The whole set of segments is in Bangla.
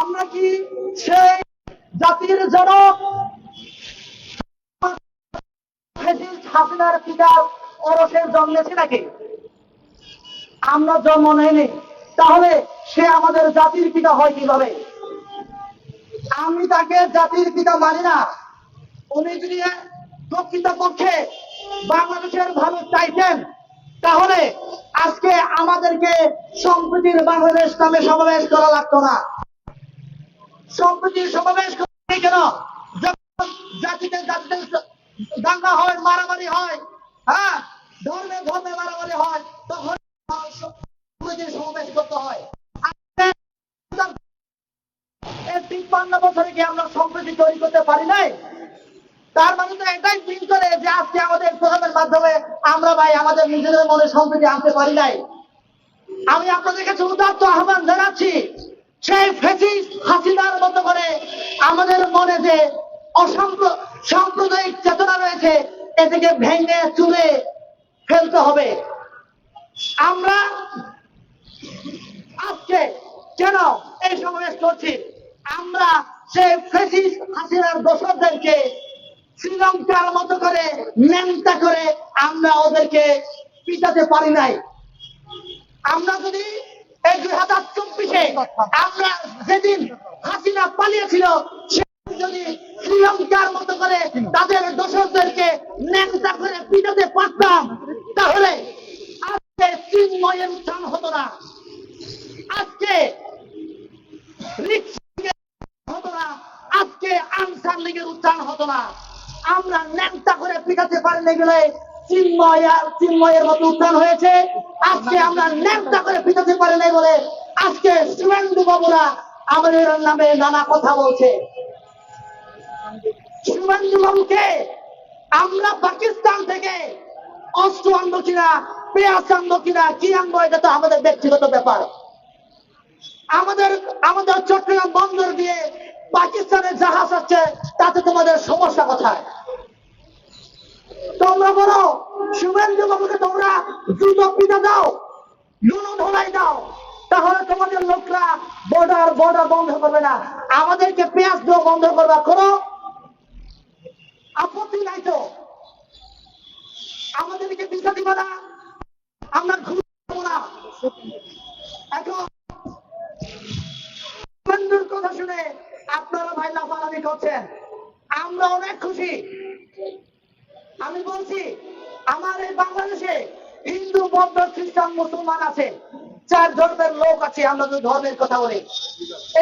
আমরা কি সেই জাতির জনক হাসিনার পিতার ওরসে জন্মেছি নাকি? আমরা জন্ম নেইনি, তাহলে সে আমাদের জাতির পিতা হয় কিভাবে? আমি তাকে জাতির পিতা মানি না। উনি যদি প্রকৃতপক্ষে বাংলাদেশের ভালো চাইতেন, তাহলে আজকে আমাদেরকে সম্প্রীতির বাংলাদেশ নামে সমাবেশ করা লাগতো না। সম্প্রীতির সমাবেশ কেন? যখন জাতিতে জাতিতে দাঙ্গা হয়, মারামারি হয়, হ্যাঁ, ধর্মে ধর্মে মারামারি হয়, তখন সম্প্রীতির সমাবেশ করতে হয়। 53 বছরে কি আমরা সম্প্রীতি তৈরি করতে পারি নাই? তার মানে তো এটাই মিন করে যে আজকে আমাদের প্রোগ্রামের মাধ্যমে আমরা ভাই আমাদের নিজেদের মনে সম্প্রীতি আনতে পারি নাই। আমি আপনাদের কাছে উদাত্ত আহ্বান জানাচ্ছি, সেই ফ্যাসিস্ট হাসিনার মতো করে আমাদের মনে যে সাম্প্রদায়িক চেতনা রয়েছে, এটাকে ভেঙে চুরে ফেলতে হবে। আমরা আজকে কেন এই সমাবেশ করছি? আমরা সেই ফ্যাসিস্ট হাসিনার দোসরদেরকে শ্রীলঙ্কার মতো করে ন্যাংটা করে আমরা ওদেরকে পিটাতে পারি নাই। আমরা যদি এই 2024-এ আমরা যেদিন হাসিনা পালিয়েছিল, যদি শ্রীলঙ্কার মতো করে তাদের দোসরদেরকে ন্যাংটা করে পিটাতে পারতাম, তাহলে আজকে চিন্ময়ের উত্থান হতো না, আজকে হতো না, আজকে আনসার লীগের উত্থান হতো না। আমরা ন্যাংটা করে পিটাতে পারিনি বলে চিন্ময়ের মতো উত্থান হয়েছে। আজকে আমরা ন্যাংটা করে পিটাতে পারি নাই বলে আজকে শুভেন্দু বাবুরা আমাদের নামে নানা কথা বলছে। শুভেন্দু বাবুকে আমরা পাকিস্তান থেকে অস্ত্র আনবো কিনা, পেঁয়াজ আনবো কিনা, কি আনবো, এটা তো আমাদের ব্যক্তিগত ব্যাপার। আমাদের চট্টগ্রাম বন্দর দিয়ে পাকিস্তানের জাহাজ আছে, তাতে তোমাদের সমস্যা কোথায়? তোমরা বলো, শুভেন্দু বাবুকে তোমরা দ্রুত পিটা দাও, নুন ধরাই দাও, তাহলে তোমাদের লোকরা বর্ডার বন্ধ করবে না। আমাদেরকে পেঁয়াজ দেওয়া বন্ধ করবা, করো, আপত্তি নাই তো। আমাদেরকে ভিসা দিবে না, আমরা ঘুরবো না। এখন শুভেন্দুর কথা শুনে আপনারা ভাই লাফালাফি করছেন, আমরা অনেক খুশি। আমি বলছি, আমার এই বাংলাদেশে হিন্দু, বৌদ্ধ, খ্রিস্টান, মুসলমান আছে, 4 ধর্মের লোক আছে। আমরা যদি ধর্মের কথা বলি,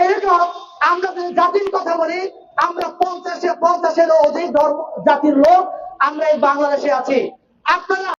এরকম আমরা যদি জাতির কথা বলি, আমরা 50-এরও অধিক ধর্ম জাতির লোক আমরা এই বাংলাদেশে আছি। আপনারা